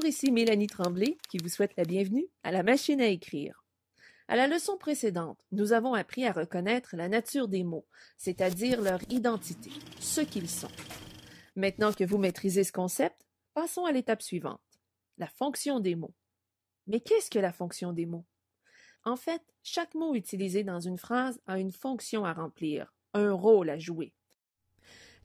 ici Mélanie Tremblay qui vous souhaite la bienvenue à la machine à écrire. À la leçon précédente, nous avons appris à reconnaître la nature des mots, c'est-à-dire leur identité, ce qu'ils sont. Maintenant que vous maîtrisez ce concept, passons à l'étape suivante, la fonction des mots. Mais qu'est-ce que la fonction des mots? En fait, chaque mot utilisé dans une phrase a une fonction à remplir, un rôle à jouer.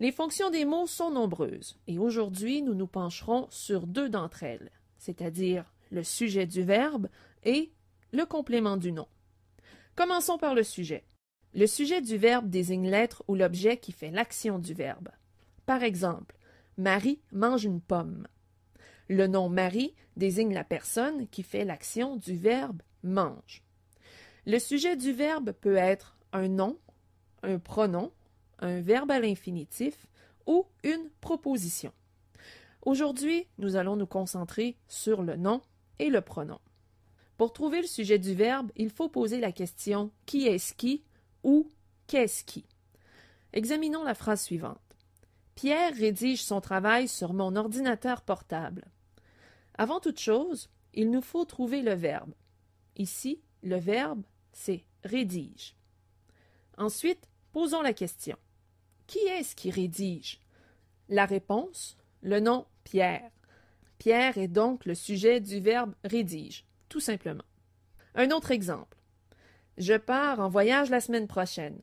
Les fonctions des mots sont nombreuses et aujourd'hui, nous nous pencherons sur deux d'entre elles, c'est-à-dire le sujet du verbe et le complément du nom. Commençons par le sujet. Le sujet du verbe désigne l'être ou l'objet qui fait l'action du verbe. Par exemple, Marie mange une pomme. Le nom Marie désigne la personne qui fait l'action du verbe mange. Le sujet du verbe peut être un nom, un pronom, un verbe à l'infinitif ou une proposition. Aujourd'hui, nous allons nous concentrer sur le nom et le pronom. Pour trouver le sujet du verbe, il faut poser la question « qui est-ce qui » ou « qu'est-ce qui ». Examinons la phrase suivante. Pierre rédige son travail sur mon ordinateur portable. Avant toute chose, il nous faut trouver le verbe. Ici, le verbe, c'est « rédige ». Ensuite, posons la question. Qui est-ce qui rédige? La réponse, le nom Pierre. Pierre est donc le sujet du verbe rédige, tout simplement. Un autre exemple. Je pars en voyage la semaine prochaine.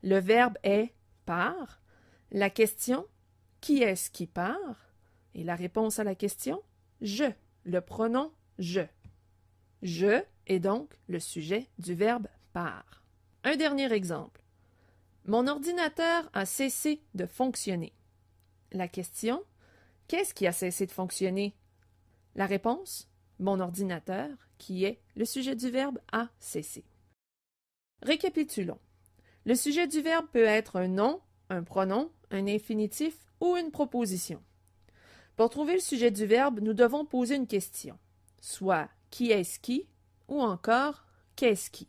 Le verbe est part. La question, qui est-ce qui part? Et la réponse à la question, je, le pronom je. Je est donc le sujet du verbe part. Un dernier exemple. Mon ordinateur a cessé de fonctionner. La question, qu'est-ce qui a cessé de fonctionner? La réponse, mon ordinateur, qui est le sujet du verbe a cessé. Récapitulons. Le sujet du verbe peut être un nom, un pronom, un infinitif ou une proposition. Pour trouver le sujet du verbe, nous devons poser une question, soit qui est-ce qui ou encore qu'est-ce qui.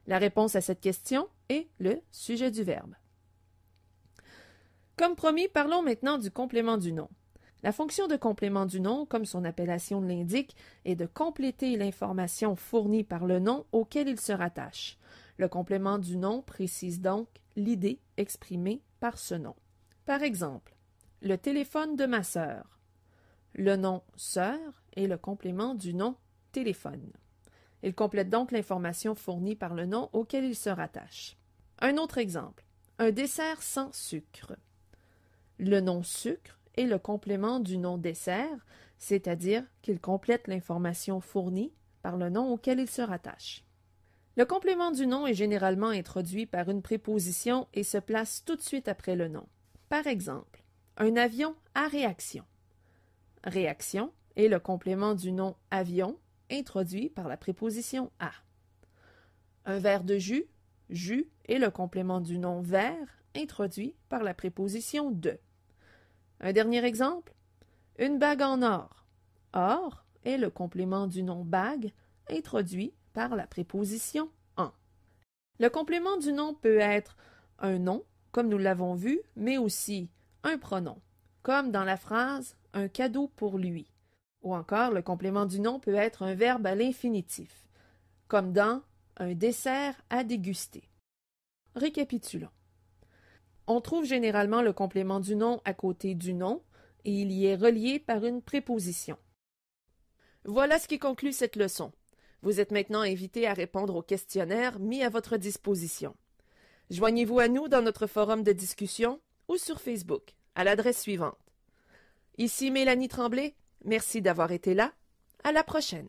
La réponse à cette question est le sujet du verbe. Comme promis, parlons maintenant du complément du nom. La fonction de complément du nom, comme son appellation l'indique, est de compléter l'information fournie par le nom auquel il se rattache. Le complément du nom précise donc l'idée exprimée par ce nom. Par exemple, le téléphone de ma sœur. Le nom sœur est le complément du nom téléphone. Il complète donc l'information fournie par le nom auquel il se rattache. Un autre exemple, un dessert sans sucre. Le nom sucre est le complément du nom dessert, c'est-à-dire qu'il complète l'information fournie par le nom auquel il se rattache. Le complément du nom est généralement introduit par une préposition et se place tout de suite après le nom. Par exemple, un avion à réaction. Réaction est le complément du nom avion, introduit par la préposition à. Un verre de jus, jus est le complément du nom verre, introduit par la préposition de. Un dernier exemple, une bague en or. Or est le complément du nom bague, introduit par la préposition en. Le complément du nom peut être un nom, comme nous l'avons vu, mais aussi un pronom, comme dans la phrase « un cadeau pour lui ». Ou encore, le complément du nom peut être un verbe à l'infinitif, comme dans « un dessert à déguster ». Récapitulons. On trouve généralement le complément du nom à côté du nom et il y est relié par une préposition. Voilà ce qui conclut cette leçon. Vous êtes maintenant invité à répondre au questionnaire mis à votre disposition. Joignez-vous à nous dans notre forum de discussion ou sur Facebook à l'adresse suivante. Ici Mélanie Tremblay. Merci d'avoir été là. À la prochaine.